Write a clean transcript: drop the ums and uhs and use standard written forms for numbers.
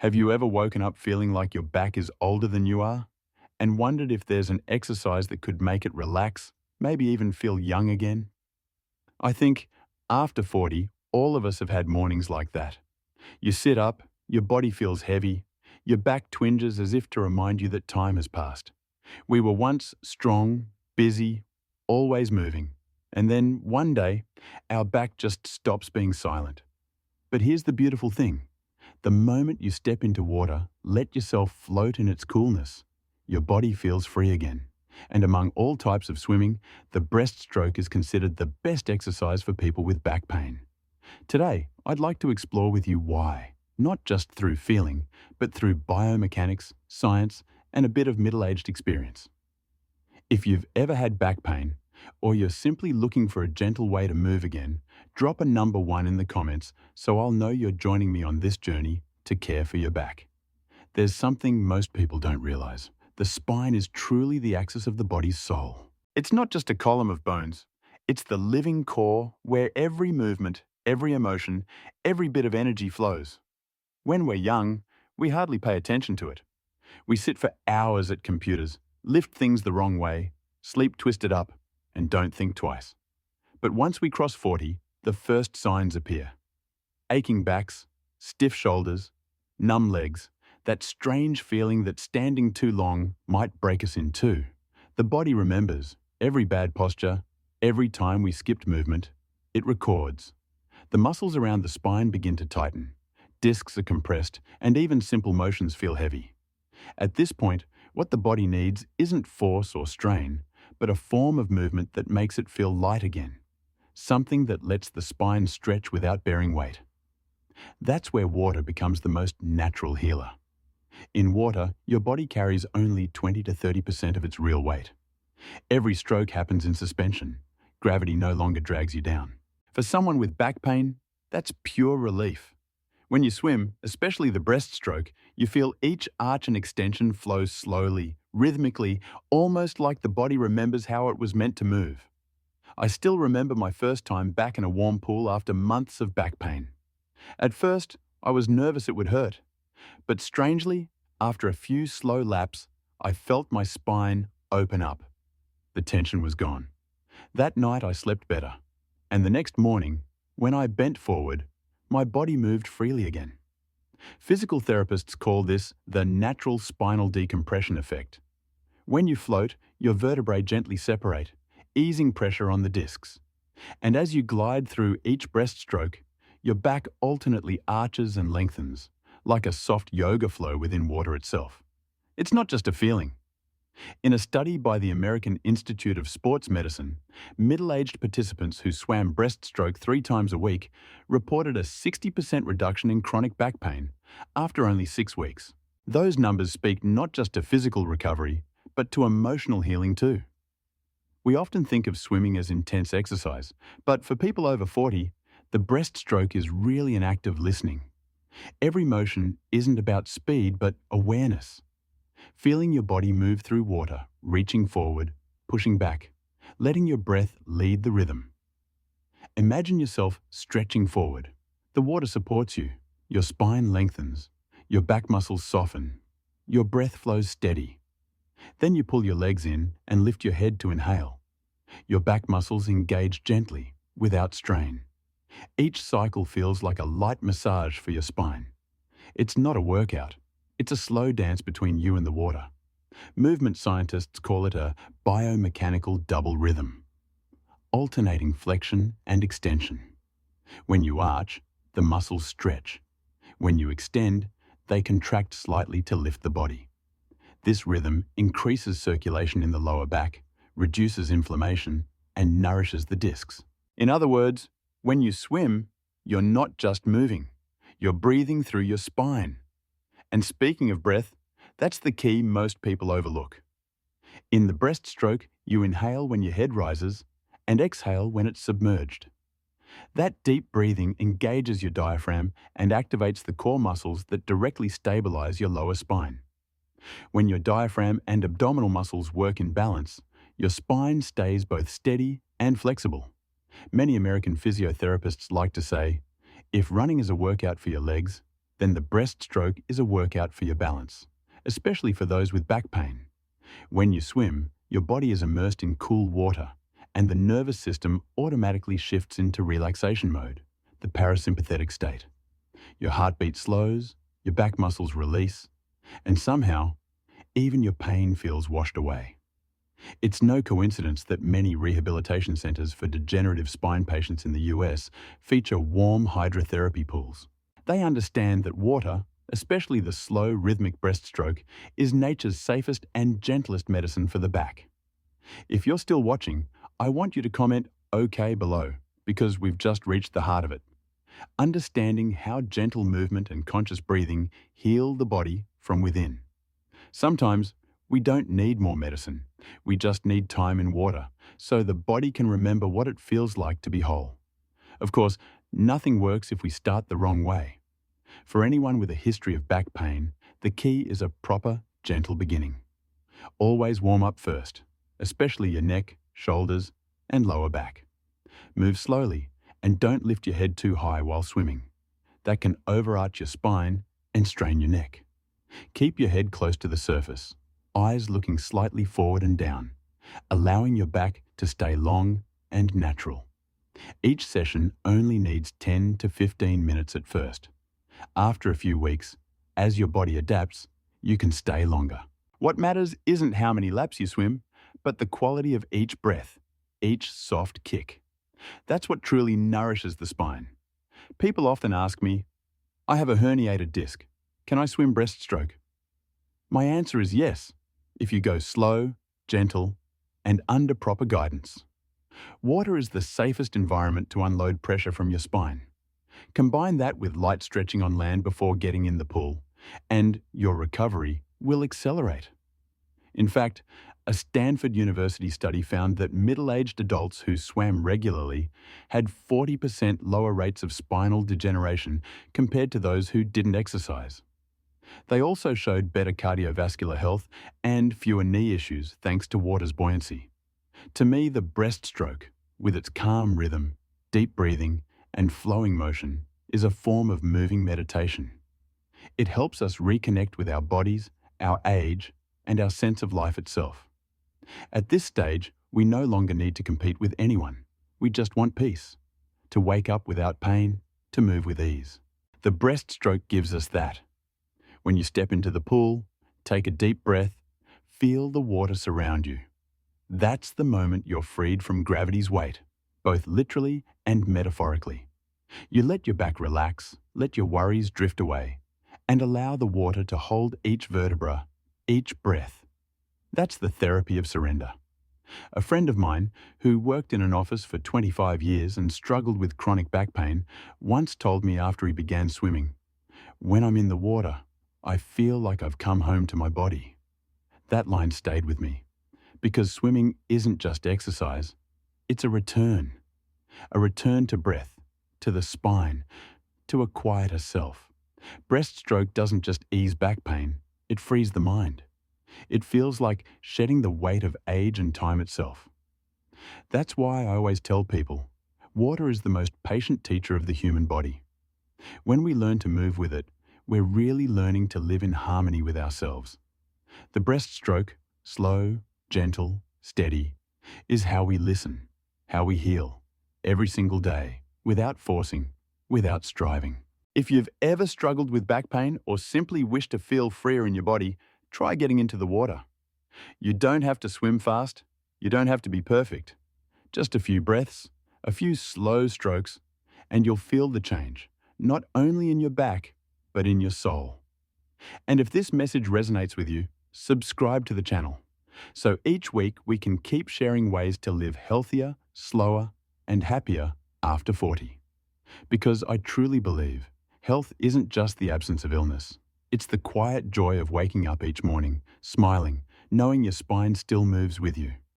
Have you ever woken up feeling like your back is older than you are and wondered if there's an exercise that could make it relax, maybe even feel young again? I think after 40, all of us have had mornings like that. You sit up, your body feels heavy, your back twinges as if to remind you that time has passed. We were once strong, busy, always moving, and then one day, our back just stops being silent. But here's the beautiful thing. The moment you step into water, let yourself float in its coolness, your body feels free again. And among all types of swimming, the breaststroke is considered the best exercise for people with back pain. Today, I'd like to explore with you why, not just through feeling, but through biomechanics, science, and a bit of middle-aged experience. If you've ever had back pain, or you're simply looking for a gentle way to move again, drop a number 1 in the comments so I'll know you're joining me on this journey to care for your back. There's something most people don't realize. The spine is truly the axis of the body's soul. It's not just a column of bones. It's the living core where every movement, every emotion, every bit of energy flows. When we're young, we hardly pay attention to it. We sit for hours at computers, lift things the wrong way, sleep twisted up, and don't think twice. But once we cross 40, the first signs appear. Aching backs, stiff shoulders, numb legs, that strange feeling that standing too long might break us in two. The body remembers every bad posture, every time we skipped movement. It records. The muscles around the spine begin to tighten. Discs are compressed, and even simple motions feel heavy. At this point, what the body needs isn't force or strain, but a form of movement that makes it feel light again. Something that lets the spine stretch without bearing weight. That's where water becomes the most natural healer. In water, your body carries only 20 to 30% of its real weight. Every stroke happens in suspension. Gravity no longer drags you down. For someone with back pain, that's pure relief. When you swim, especially the breaststroke, you feel each arch and extension flow slowly, rhythmically, almost like the body remembers how it was meant to move. I still remember my first time back in a warm pool after months of back pain. At first, I was nervous it would hurt. But strangely, after a few slow laps, I felt my spine open up. The tension was gone. That night I slept better. And the next morning, when I bent forward, my body moved freely again. Physical therapists call this the natural spinal decompression effect. When you float, your vertebrae gently separate, easing pressure on the discs. And as you glide through each breaststroke, your back alternately arches and lengthens, like a soft yoga flow within water itself. It's not just a feeling. In a study by the American Institute of Sports Medicine, middle-aged participants who swam breaststroke 3 times a week reported a 60% reduction in chronic back pain after only 6 weeks. Those numbers speak not just to physical recovery, but to emotional healing too. We often think of swimming as intense exercise, but for people over 40, the breaststroke is really an act of listening. Every motion isn't about speed, but awareness. Feeling your body move through water, reaching forward, pushing back, letting your breath lead the rhythm. Imagine yourself stretching forward. The water supports you, your spine lengthens, your back muscles soften, your breath flows steady. Then you pull your legs in and lift your head to inhale. Your back muscles engage gently, without strain. Each cycle feels like a light massage for your spine. It's not a workout. It's a slow dance between you and the water. Movement scientists call it a biomechanical double rhythm. Alternating flexion and extension. When you arch, the muscles stretch. When you extend, they contract slightly to lift the body. This rhythm increases circulation in the lower back, reduces inflammation, and nourishes the discs. In other words, when you swim, you're not just moving. You're breathing through your spine. And speaking of breath, that's the key most people overlook. In the breaststroke, you inhale when your head rises and exhale when it's submerged. That deep breathing engages your diaphragm and activates the core muscles that directly stabilize your lower spine. When your diaphragm and abdominal muscles work in balance, your spine stays both steady and flexible. Many American physiotherapists like to say, if running is a workout for your legs, then the breaststroke is a workout for your balance, especially for those with back pain. When you swim, your body is immersed in cool water, and the nervous system automatically shifts into relaxation mode, the parasympathetic state. Your heartbeat slows, your back muscles release, and somehow, even your pain feels washed away. It's no coincidence that many rehabilitation centers for degenerative spine patients in the US feature warm hydrotherapy pools. They understand that water, especially the slow, rhythmic breaststroke, is nature's safest and gentlest medicine for the back. If you're still watching, I want you to comment OK below, because we've just reached the heart of it. Understanding how gentle movement and conscious breathing heal the body from within. Sometimes we don't need more medicine. We just need time in water, so the body can remember what it feels like to be whole. Of course, nothing works if we start the wrong way. For anyone with a history of back pain, the key is a proper, gentle beginning. Always warm up first, especially your neck, shoulders, and lower back. Move slowly, and don't lift your head too high while swimming. That can overarch your spine and strain your neck. Keep your head close to the surface, eyes looking slightly forward and down, allowing your back to stay long and natural. Each session only needs 10 to 15 minutes at first. After a few weeks, as your body adapts, you can stay longer. What matters isn't how many laps you swim, but the quality of each breath, each soft kick. That's what truly nourishes the spine. People often ask me, I have a herniated disc. Can I swim breaststroke? My answer is yes, if you go slow, gentle, and under proper guidance. Water is the safest environment to unload pressure from your spine. Combine that with light stretching on land before getting in the pool, and your recovery will accelerate. In fact, a Stanford University study found that middle-aged adults who swam regularly had 40% lower rates of spinal degeneration compared to those who didn't exercise. They also showed better cardiovascular health and fewer knee issues thanks to water's buoyancy. To me, the breaststroke, with its calm rhythm, deep breathing, and flowing motion, is a form of moving meditation. It helps us reconnect with our bodies, our age, and our sense of life itself. At this stage, we no longer need to compete with anyone. We just want peace, to wake up without pain, to move with ease. The breaststroke gives us that. When you step into the pool, take a deep breath, feel the water surround you. That's the moment you're freed from gravity's weight, both literally and metaphorically. You let your back relax, let your worries drift away, and allow the water to hold each vertebra, each breath. That's the therapy of surrender. A friend of mine, who worked in an office for 25 years and struggled with chronic back pain, once told me after he began swimming, "When I'm in the water, I feel like I've come home to my body." That line stayed with me, because swimming isn't just exercise, it's a return to breath, to the spine, to a quieter self. Breaststroke doesn't just ease back pain, it frees the mind. It feels like shedding the weight of age and time itself. That's why I always tell people, water is the most patient teacher of the human body. When we learn to move with it, we're really learning to live in harmony with ourselves. The breaststroke, slow, gentle, steady, is how we listen, how we heal, every single day, without forcing, without striving. If you've ever struggled with back pain or simply wish to feel freer in your body, try getting into the water. You don't have to swim fast. You don't have to be perfect. Just a few breaths, a few slow strokes, and you'll feel the change, not only in your back, but in your soul. And if this message resonates with you, subscribe to the channel, so each week we can keep sharing ways to live healthier, slower, and happier after 40. Because I truly believe health isn't just the absence of illness. It's the quiet joy of waking up each morning, smiling, knowing your spine still moves with you.